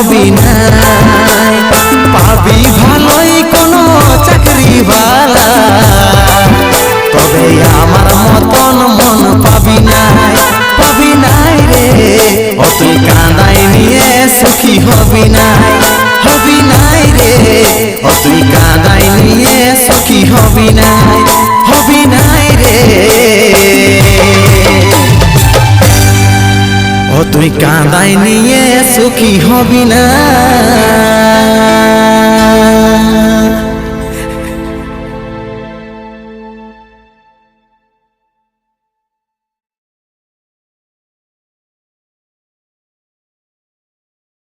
হবি না, পাবি ভালোই কোনো চাকরি বালা, তবে আমার মতন মন পাবি নাই, পাবি নাই রে। ও তুই কাঁদাই নিয়ে সুখী হবি নাই, হবি নাই রে। ও তুই কাঁদাই নিয়ে সুখী হবি নাই, হবি নাই রে। ও তুই কাঁদাই নিয়ে সুখী হবি না।